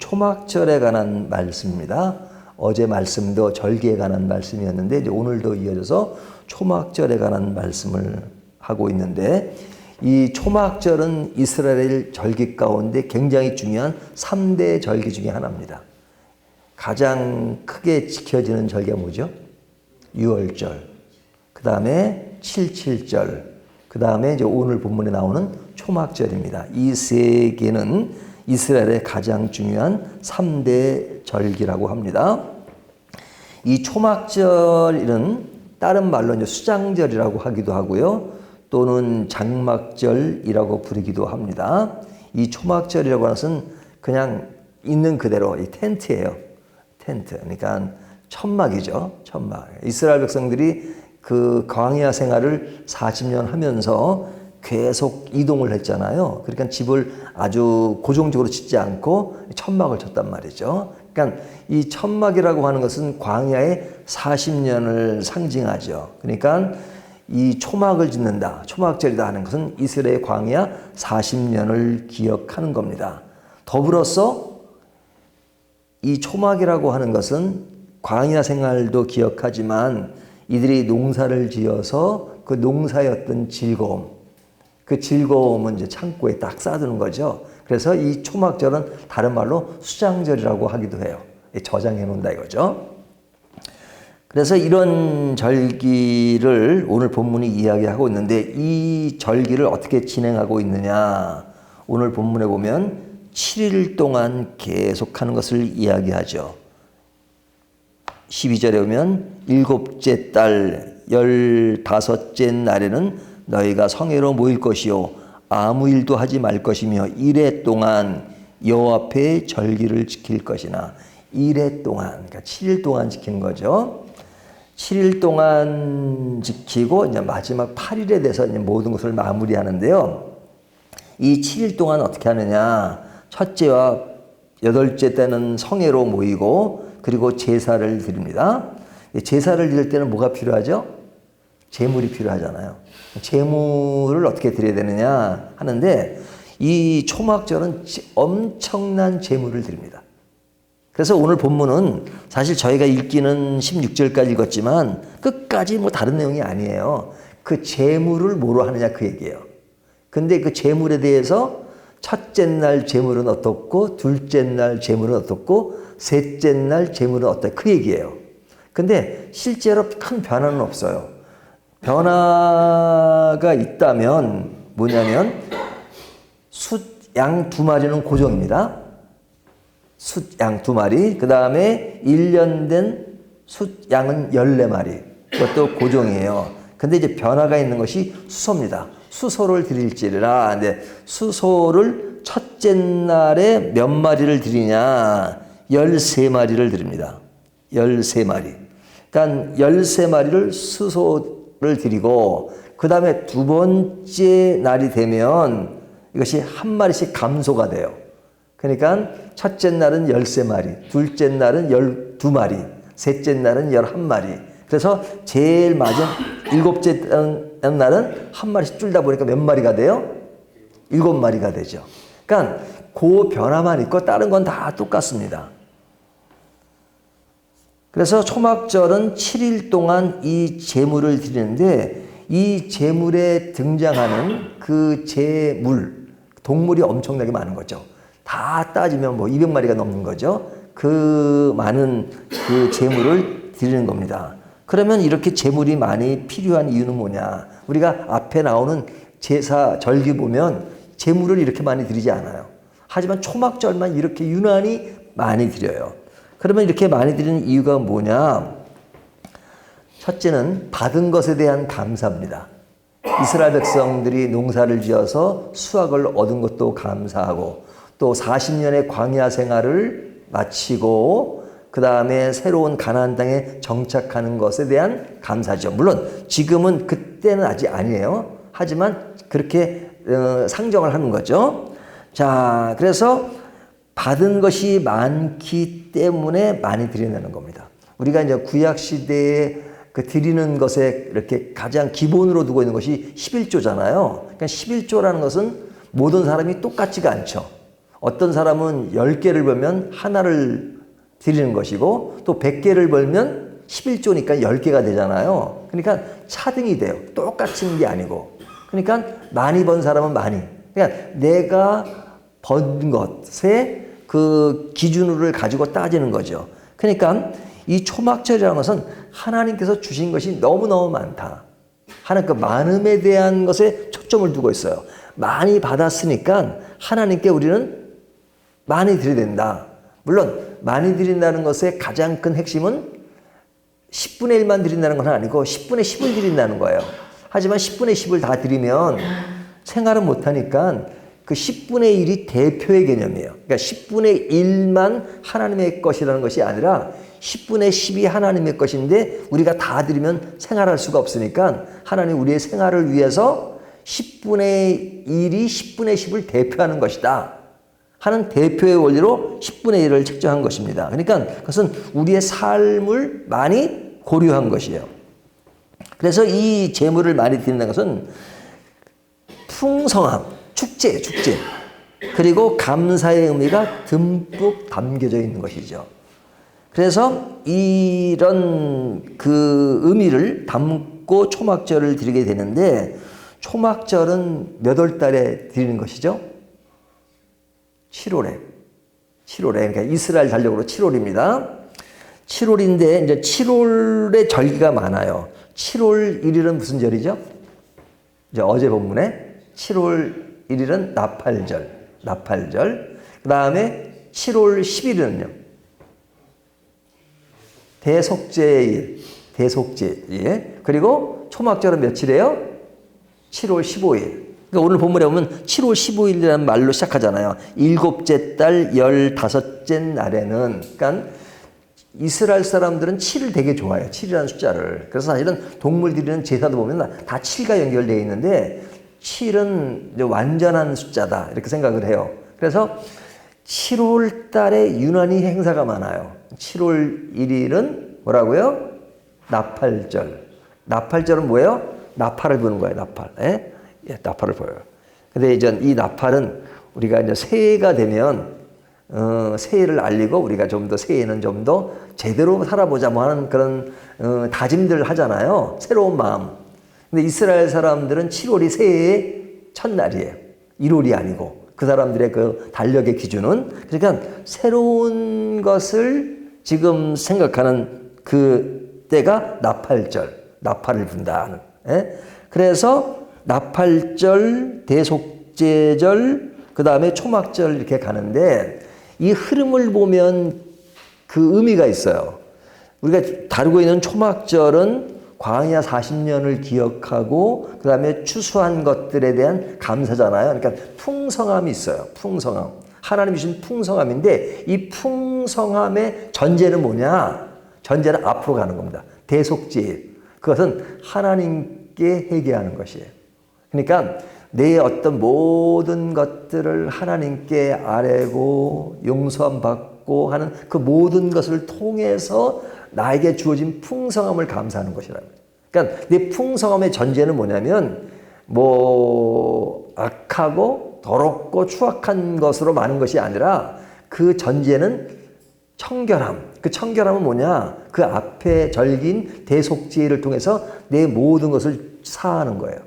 초막절에 관한 말씀입니다. 어제 말씀도 절기에 관한 말씀이었는데 이제 오늘도 이어져서 초막절에 관한 말씀을 하고 있는데, 이 초막절은 이스라엘 절기 가운데 굉장히 중요한 3대 절기 중에 하나입니다. 가장 크게 지켜지는 절기가 뭐죠? 유월절, 그 다음에 7.7절, 그 다음에 이제 오늘 본문에 나오는 초막절입니다. 이 세 개는 이스라엘의 가장 중요한 3대 절기라고 합니다. 이 초막절은 다른 말로 이제 수장절이라고 하기도 하고요, 또는 장막절이라고 부르기도 합니다. 이 초막절이라고 하는 것은 그냥 있는 그대로 이 텐트예요. 텐트. 그러니까 천막이죠. 천막. 이스라엘 백성들이 그 광야 생활을 40년 하면서 계속 이동을 했잖아요. 그러니까 집을 아주 고정적으로 짓지 않고 천막을 쳤단 말이죠. 그러니까 이 천막이라고 하는 것은 광야의 40년을 상징하죠. 그러니까 이 초막을 짓는다, 초막절이다 하는 것은 이스라엘 광야 40년을 기억하는 겁니다. 더불어서 이 초막이라고 하는 것은 광야 생활도 기억하지만 이들이 농사를 지어서 그 농사의 어떤 즐거움, 그 즐거움은 이제 창고에 딱 쌓아두는 거죠. 그래서 이 초막절은 다른 말로 수장절이라고 하기도 해요. 저장해 놓는다 이거죠. 그래서 이런 절기를 오늘 본문이 이야기하고 있는데, 이 절기를 어떻게 진행하고 있느냐, 오늘 본문에 보면 7일 동안 계속하는 것을 이야기하죠. 12절에 보면 일곱째 달 15째 날에는 너희가 성회로 모일 것이요 아무 일도 하지 말 것이며 이래 동안 여호와 앞에 절기를 지킬 것이나. 이래 동안, 그러니까 7일 동안 지키는 거죠. 7일 동안 지키고 이제 마지막 8일에 돼서 이제 모든 것을 마무리하는데요. 이 7일 동안 어떻게 하느냐? 첫째와 8째 때는 성회로 모이고 그리고 제사를 드립니다. 제사를 드릴 때는 뭐가 필요하죠? 제물이 필요하잖아요. 제물을 어떻게 드려야 되느냐 하는데, 이 초막절은 엄청난 제물을 드립니다. 그래서 오늘 본문은 사실 저희가 읽기는 16절까지 읽었지만 끝까지 뭐 다른 내용이 아니에요. 그 제물을 뭐로 하느냐 그 얘기예요. 근데 그 제물에 대해서 첫째 날 제물은 어떻고, 둘째 날 제물은 어떻고, 셋째 날 제물은 어떻고, 그 얘기예요. 근데 실제로 큰 변화는 없어요. 변화가 있다면 뭐냐면 숫 양 2마리는 고정입니다. 숫 양 2마리, 그 다음에 1년 된 숫 양은 14마리, 그것도 고정이에요. 근데 이제 변화가 있는 것이 수소입니다. 수소를 드릴지라. 근데 수소를 첫째 날에 몇 마리를 드리냐? 13마리를 드립니다. 13마리. 그러니까 13마리를 수소를 드리고, 그 다음에 두 번째 날이 되면 이것이 한 마리씩 감소가 돼요. 그러니까 첫째 날은 13마리, 둘째 날은 12마리, 셋째 날은 11마리. 그래서 제일 마지막 7째 날은 한 마리씩 줄다 보니까 몇 마리가 돼요? 7마리가 되죠. 그러니까 그 변화만 있고 다른 건 다 똑같습니다. 그래서 초막절은 7일 동안 이 제물을 드리는데, 이 제물에 등장하는 그 제물, 동물이 엄청나게 많은 거죠. 다 따지면 뭐 200마리가 넘는 거죠. 그 많은 그 제물을 드리는 겁니다. 그러면 이렇게 제물이 많이 필요한 이유는 뭐냐? 우리가 앞에 나오는 제사, 절기 보면 제물을 이렇게 많이 드리지 않아요. 하지만 초막절만 이렇게 유난히 많이 드려요. 그러면 이렇게 많이 드리는 이유가 뭐냐? 첫째는 받은 것에 대한 감사입니다. 이스라엘 백성들이 농사를 지어서 수확을 얻은 것도 감사하고, 또 40년의 광야 생활을 마치고 그 다음에 새로운 가나안 땅에 정착하는 것에 대한 감사죠. 물론 지금은 그때는 아직 아니에요. 하지만 그렇게 상정을 하는 거죠. 자, 그래서 받은 것이 많기 때문에 많이 드린다는 겁니다. 우리가 이제 구약 시대에 그 드리는 것에 이렇게 가장 기본으로 두고 있는 것이 11조잖아요. 그러니까 11조라는 것은 모든 사람이 똑같지가 않죠. 어떤 사람은 10개를 벌면 하나를 드리는 것이고 또 100개를 벌면 11조니까 10개가 되잖아요. 그러니까 차등이 돼요. 똑같은 게 아니고. 그러니까 많이 번 사람은 많이. 그러니까 내가 번 것에 그 기준을 가지고 따지는 거죠. 그러니까 이 초막절이라는 것은 하나님께서 주신 것이 너무너무 많다. 하나님 그 많음에 대한 것에 초점을 두고 있어요. 많이 받았으니까 하나님께 우리는 많이 드려야 된다. 물론 많이 드린다는 것의 가장 큰 핵심은 10분의 1만 드린다는 건 아니고 10분의 10을 드린다는 거예요. 하지만 10분의 10을 다 드리면 생활은 못하니까 그 10분의 1이 대표의 개념이에요. 그러니까 10분의 1만 하나님의 것이라는 것이 아니라 10분의 10이 하나님의 것인데 우리가 다 드리면 생활할 수가 없으니까 하나님 우리의 생활을 위해서 10분의 1이 10분의 10을 대표하는 것이다 하는 대표의 원리로 10분의 1을 책정한 것입니다. 그러니까 그것은 우리의 삶을 많이 고려한 것이에요. 그래서 이 제물을 많이 드린다는 것은 풍성함, 축제. 그리고 감사의 의미가 듬뿍 담겨져 있는 것이죠. 그래서 이런 그 의미를 담고 초막절을 드리게 되는데 초막절은 몇 월 달에 드리는 것이죠? 7월에. 그러니까 이스라엘 달력으로 7월입니다. 7월인데 이제 7월에 절기가 많아요. 7월 1일은 무슨 절이죠? 이제 어제 본문에 7월 1일은 나팔절. 그 다음에 7월 10일은요. 대속죄일. 그리고 초막절은 며칠이에요? 7월 15일. 그러니까 오늘 본문에 보면 7월 15일이라는 말로 시작하잖아요. 7째 달 15째 날에는. 그러니까 이스라엘 사람들은 7을 되게 좋아해요. 7이라는 숫자를. 그래서 사실은 동물 드리는 제사도 보면 다 7과 연결되어 있는데 7은 이제 완전한 숫자다 이렇게 생각을 해요. 그래서 7월 달에 유난히 행사가 많아요. 7월 1일은 뭐라고요? 나팔절. 나팔절은 뭐예요? 나팔을 부는 거예요. 나팔. 나팔을 보여요. 근데 이제 이 나팔은 우리가 이제 새해가 되면 새해를 알리고 우리가 좀 더 새해는 좀 더 제대로 살아보자 뭐 하는 그런 다짐들을 하잖아요. 새로운 마음. 근데 이스라엘 사람들은 7월이 새해의 첫날이에요. 1월이 아니고 그 사람들의 그 달력의 기준은 그러니까 새로운 것을 지금 생각하는 그 때가 나팔절, 나팔을 분다는. 그래서 나팔절, 대속죄절, 그 다음에 초막절 이렇게 가는데 이 흐름을 보면 그 의미가 있어요. 우리가 다루고 있는 초막절은 광야 40년을 기억하고 그 다음에 추수한 것들에 대한 감사잖아요. 그러니까 풍성함이 있어요. 풍성함. 하나님이 주신 풍성함인데 이 풍성함의 전제는 뭐냐? 전제는 앞으로 가는 겁니다. 대속죄일. 그것은 하나님께 회개하는 것이에요. 그러니까 내 어떤 모든 것들을 하나님께 아뢰고 용서함 받고 하는 그 모든 것을 통해서 나에게 주어진 풍성함을 감사하는 것이라는 거죠. 그러니까 내 풍성함의 전제는 뭐냐면 뭐 악하고 더럽고 추악한 것으로 많은 것이 아니라 그 전제는 청결함. 그 청결함은 뭐냐? 그 앞에 절긴 대속죄를 통해서 내 모든 것을 사하는 거예요.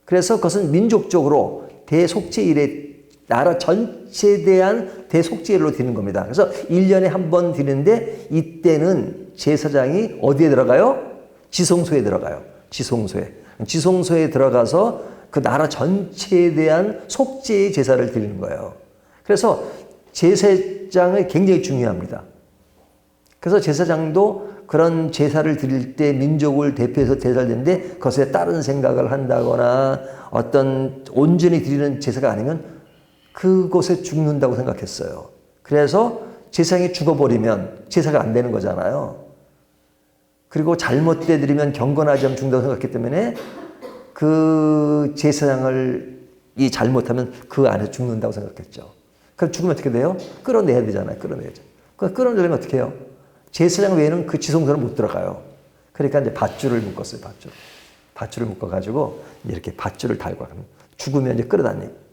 그래서 그것은 민족적으로 대속죄일에 나라 전체에 대한 대속죄일로 드리는 겁니다. 그래서 1년에 한 번 드리는데 이때는 제사장이 어디에 들어가요? 지성소에 들어가요. 지성소에 들어가서 그 나라 전체에 대한 속죄의 제사를 드리는 거예요. 그래서 제사장이 굉장히 중요합니다. 그래서 제사장도 그런 제사를 드릴 때 민족을 대표해서 제사를 드리는데 그것에 다른 생각을 한다거나 어떤 온전히 드리는 제사가 아니면 그곳에 죽는다고 생각했어요. 그래서 제사장이 죽어버리면 제사가 안 되는 거잖아요. 그리고 잘못돼 드리면 경건하지 않으면 죽는다고 생각했기 때문에 그 제사장을 이 잘못하면 그 안에 죽는다고 생각했죠. 그럼 죽으면 어떻게 돼요? 끌어내야 되잖아요. 끌어내야죠. 끌어내려면 어떻게 해요? 제사장 외에는 그 지성소는 못 들어가요. 그러니까 이제 밧줄을 묶었어요. 밧줄을 묶어가지고 이렇게 밧줄을 달고 죽으면 이제 끌어다니고.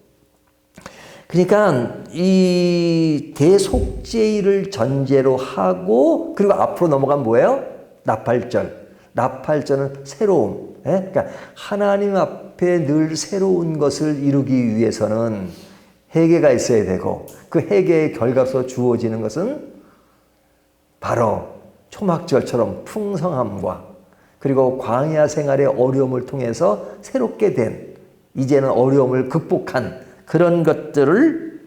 그러니까 이 대속죄를 전제로 하고 그리고 앞으로 넘어가면 뭐예요? 나팔절. 나팔절은 새로움. 예? 그러니까 하나님 앞에 늘 새로운 것을 이루기 위해서는 회개가 있어야 되고 그 회개의 결과로서 주어지는 것은 바로 초막절처럼 풍성함과 그리고 광야 생활의 어려움을 통해서 새롭게 된 이제는 어려움을 극복한 그런 것들을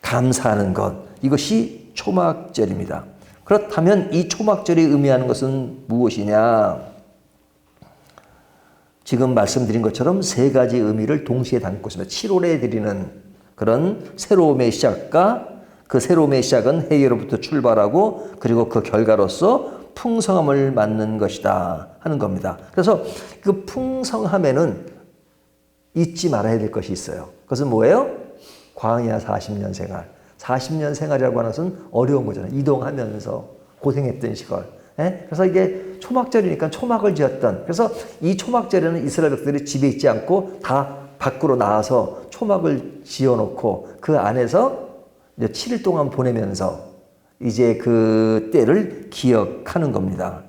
감사하는 것, 이것이 초막절입니다. 그렇다면 이 초막절이 의미하는 것은 무엇이냐? 지금 말씀드린 것처럼 세 가지 의미를 동시에 담고 있습니다. 7월에 드리는 그런 새로움의 시작과 그 새로움의 시작은 회개로부터 출발하고 그리고 그 결과로서 풍성함을 맞는 것이다 하는 겁니다. 그래서 그 풍성함에는 잊지 말아야 될 것이 있어요. 그것은 뭐예요? 광야 40년 생활. 40년 생활이라고 하는 것은 어려운 거잖아요. 이동하면서 고생했던 시절. 예? 그래서 이게 초막절이니까 초막을 지었던. 그래서 이 초막절에는 이스라엘 백성들이 집에 있지 않고 다 밖으로 나와서 초막을 지어놓고 그 안에서 이제 7일 동안 보내면서 이제 그 때를 기억하는 겁니다.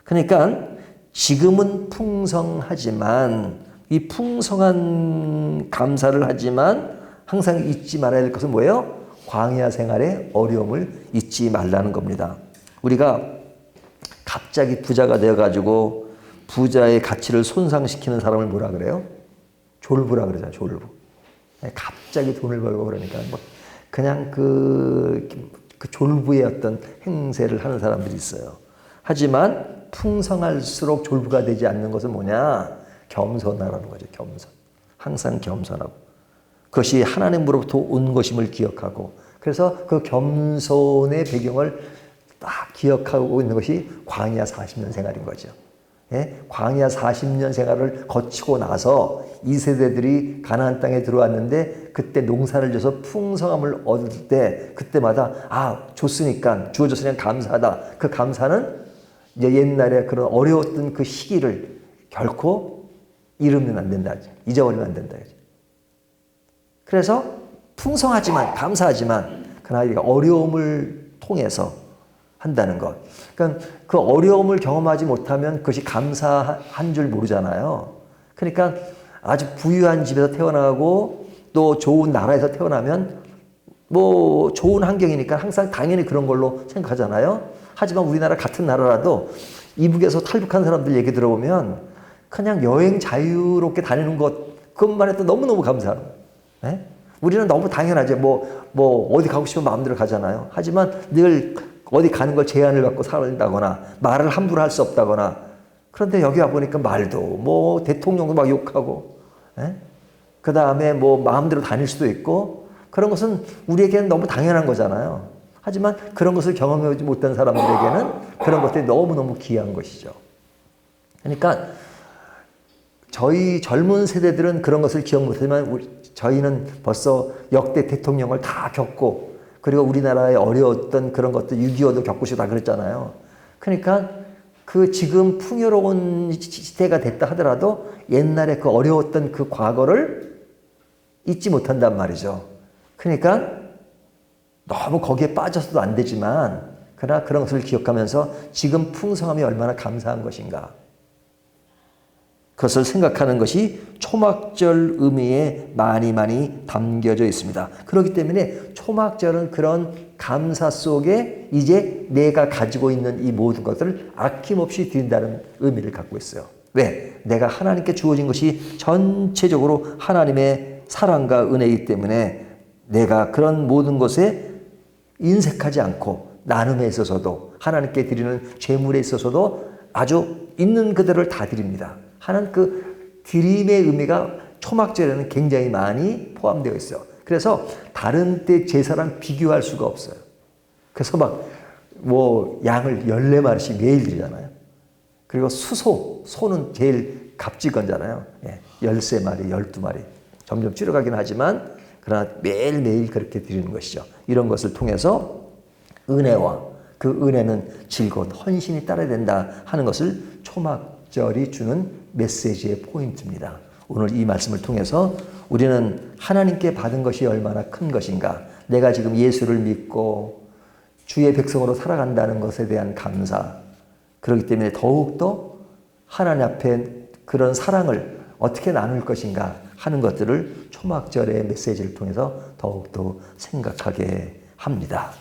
그러니까 지금은 풍성하지만 이 풍성한 감사를 하지만 항상 잊지 말아야 될 것은 뭐예요? 광야 생활의 어려움을 잊지 말라는 겁니다. 우리가 갑자기 부자가 되어가지고 부자의 가치를 손상시키는 사람을 뭐라 그래요? 졸부라 그러잖아요. 졸부. 갑자기 돈을 벌고 그러니까 뭐 그냥 그 졸부의 어떤 행세를 하는 사람들이 있어요. 하지만 풍성할수록 졸부가 되지 않는 것은 뭐냐? 겸손하라는 거죠. 겸손. 항상 겸손하고. 그것이 하나님으로부터 온 것임을 기억하고 그래서 그 겸손의 배경을 딱 기억하고 있는 것이 광야 40년 생활인 거죠. 예? 광야 40년 생활을 거치고 나서 이 세대들이 가나안 땅에 들어왔는데 그때 농사를 져서 풍성함을 얻을 때 그때마다 줬으니까 주어졌으니까 감사하다. 그 감사는 이제 옛날에 그런 어려웠던 그 시기를 결코 잃으면 안 된다. 잊어버리면 안 된다. 그래서 풍성하지만 감사하지만 그러나 우리가 어려움을 통해서 한다는 것. 그러니까 그 어려움을 경험하지 못하면 그것이 감사한 줄 모르잖아요. 그러니까 아주 부유한 집에서 태어나고 또 좋은 나라에서 태어나면 뭐 좋은 환경이니까 항상 당연히 그런 걸로 생각하잖아요. 하지만 우리나라 같은 나라라도 이북에서 탈북한 사람들 얘기 들어보면 그냥 여행 자유롭게 다니는 것 그것만 해도 너무너무 감사하는 거예요. 네? 우리는 너무 당연하죠. 뭐 어디 가고 싶으면 마음대로 가잖아요. 하지만 늘 어디 가는 걸 제한을 받고 살다거나 말을 함부로 할 수 없다거나 그런데 여기 와보니까 말도 뭐 대통령도 막 욕하고 그 다음에 뭐 마음대로 다닐 수도 있고 그런 것은 우리에게는 너무 당연한 거잖아요. 하지만 그런 것을 경험하지 못한 사람들에게는 그런 것들이 너무너무 귀한 것이죠. 그러니까 저희 젊은 세대들은 그런 것을 기억 못하지만 저희는 벌써 역대 대통령을 다 겪고 그리고 우리나라에 어려웠던 그런 것들 6.25도 겪으시고 다 그랬잖아요. 그러니까 그 지금 풍요로운 시대가 됐다 하더라도 옛날에 그 어려웠던 그 과거를 잊지 못한단 말이죠. 그러니까 너무 거기에 빠져서도 안 되지만 그러나 그런 것을 기억하면서 지금 풍성함이 얼마나 감사한 것인가. 그것을 생각하는 것이 초막절 의미에 많이 담겨져 있습니다. 그렇기 때문에 초막절은 그런 감사 속에 이제 내가 가지고 있는 이 모든 것들을 아낌없이 드린다는 의미를 갖고 있어요. 왜? 내가 하나님께 주어진 것이 전체적으로 하나님의 사랑과 은혜이기 때문에 내가 그런 모든 것에 인색하지 않고 나눔에 있어서도 하나님께 드리는 제물에 있어서도 아주 있는 그대로를 다 드립니다. 하는 그 드림의 의미가 초막절에는 굉장히 많이 포함되어 있어요. 그래서 다른 때 제사랑 비교할 수가 없어요. 그래서 뭐 양을 14마리씩 매일 드리잖아요. 그리고 소는 제일 값지건잖아요. 13마리, 12마리. 점점 줄어가긴 하지만 그러나 매일매일 그렇게 드리는 것이죠. 이런 것을 통해서 은혜와 그 은혜는 즐거운 헌신이 따라야 된다 하는 것을 초막절이 주는 메시지의 포인트입니다. 오늘 이 말씀을 통해서 우리는 하나님께 받은 것이 얼마나 큰 것인가, 내가 지금 예수를 믿고 주의 백성으로 살아간다는 것에 대한 감사, 그렇기 때문에 더욱더 하나님 앞에 그런 사랑을 어떻게 나눌 것인가 하는 것들을 초막절의 메시지를 통해서 더욱더 생각하게 합니다.